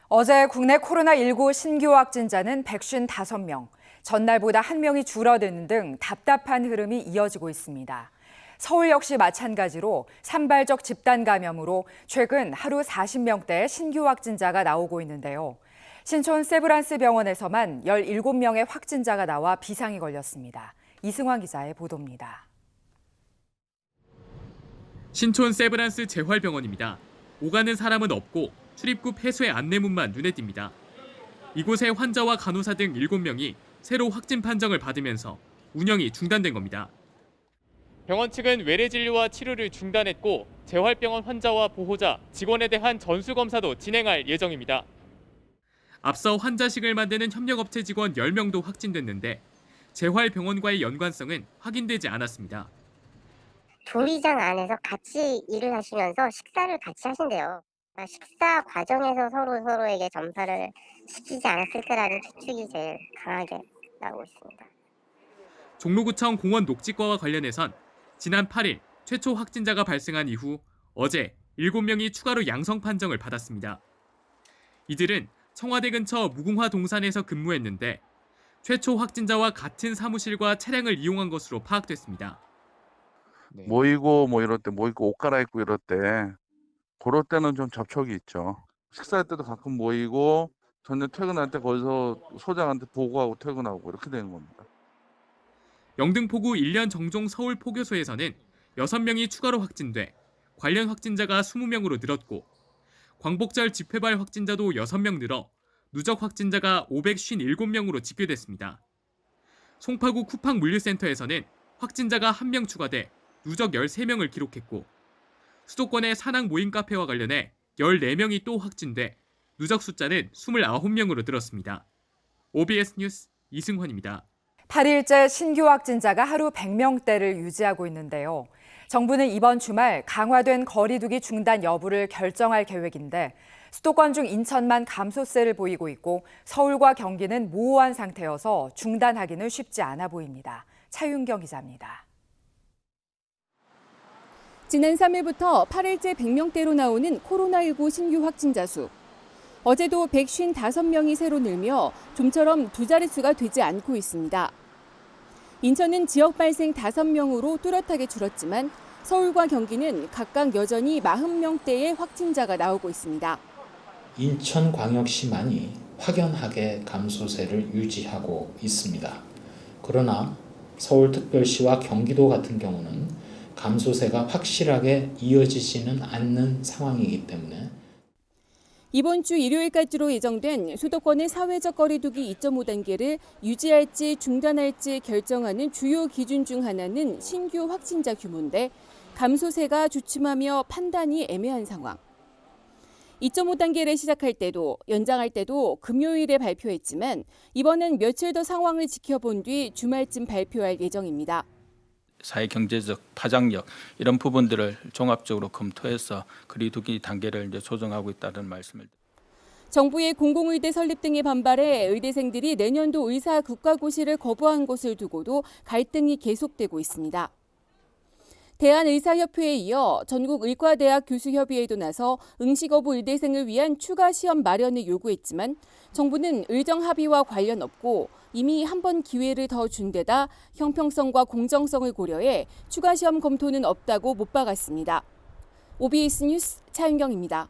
어제 국내 코로나19 신규 확진자는 155명, 전날보다 1명이 줄어드는 등 답답한 흐름이 이어지고 있습니다. 서울 역시 마찬가지로 산발적 집단 감염으로 최근 하루 40명대의 신규 확진자가 나오고 있는데요. 신촌 세브란스 병원에서만 17명의 확진자가 나와 비상이 걸렸습니다. 이승환 기자의 보도입니다. 신촌 세브란스 재활병원입니다. 오가는 사람은 없고 출입구 폐쇄 안내문만 눈에 띕니다. 이곳에 환자와 간호사 등 7명이 새로 확진 판정을 받으면서 운영이 중단된 겁니다. 병원 측은 외래 진료와 치료를 중단했고 재활병원 환자와 보호자, 직원에 대한 전수검사도 진행할 예정입니다. 앞서 환자식을 만드는 협력업체 직원 10명도 확진됐는데 재활병원과의 연관성은 확인되지 않았습니다. 조리장 안에서 같이 일을 하시면서 식사를 같이 하신대요. 식사 과정에서 서로에게 점사를 시키지 않았을까라는 추측이 제일 강하게 나오고 있습니다. 종로구청 공원 녹지과와 관련해선 지난 8일 최초 확진자가 발생한 이후 어제 7명이 추가로 양성 판정을 받았습니다. 이들은 청와대 근처 무궁화 동산에서 근무했는데 최초 확진자와 같은 사무실과 차량을 이용한 것으로 파악됐습니다. 모이고 이럴 때 모이고 옷 갈아입고 이럴 때 그럴 때는 좀 접촉이 있죠. 식사할 때도 가끔 모이고 저녁 퇴근할 때 거기서 소장한테 보고하고 퇴근하고 이렇게 되는 겁니다. 영등포구 1년 정종 서울 포교소에서는 6명이 추가로 확진돼 관련 확진자가 20명으로 늘었고 광복절 집회발 확진자도 6명 늘어 누적 확진자가 557명으로 집계됐습니다. 송파구 쿠팡 물류센터에서는 확진자가 1명 추가돼 누적 13명을 기록했고 수도권의 산악 모임 카페와 관련해 14명이 또 확진돼 누적 숫자는 29명으로 늘었습니다. OBS 뉴스 이승환입니다. 8일째 신규 확진자가 하루 100명대를 유지하고 있는데요. 정부는 이번 주말 강화된 거리 두기 중단 여부를 결정할 계획인데 수도권 중 인천만 감소세를 보이고 있고 서울과 경기는 모호한 상태여서 중단하기는 쉽지 않아 보입니다. 차윤경 기자입니다. 지난 3일부터 8일째 100명대로 나오는 코로나19 신규 확진자 수. 어제도 155명이 새로 늘며 좀처럼 두 자릿수가 되지 않고 있습니다. 인천은 지역 발생 5명으로 뚜렷하게 줄었지만 서울과 경기는 각각 여전히 40명대의 확진자가 나오고 있습니다. 인천광역시만이 확연하게 감소세를 유지하고 있습니다. 그러나 서울특별시와 경기도 같은 경우는 감소세가 확실하게 이어지지는 않는 상황이기 때문에 이번 주 일요일까지로 예정된 수도권의 사회적 거리 두기 2.5단계를 유지할지 중단할지 결정하는 주요 기준 중 하나는 신규 확진자 규모인데 감소세가 주춤하며 판단이 애매한 상황. 2.5단계를 시작할 때도 연장할 때도 금요일에 발표했지만 이번엔 며칠 더 상황을 지켜본 뒤 주말쯤 발표할 예정입니다. 사회 경제적 파장력 이런 부분들을 종합적으로 검토해서 거리 두기 단계를 이제 조정하고 있다는 말씀을. 정부의 공공의대 설립 등에 반발해 의대생들이 내년도 의사 국가고시를 거부한 것을 두고도 갈등이 계속되고 있습니다. 대한의사협회에 이어 전국의과대학 교수협의회도 나서 응시 거부 의대생을 위한 추가 시험 마련을 요구했지만 정부는 의정 합의와 관련 없고 이미 한 번 기회를 더 준 데다 형평성과 공정성을 고려해 추가 시험 검토는 없다고 못 박았습니다. OBS 뉴스 차윤경입니다.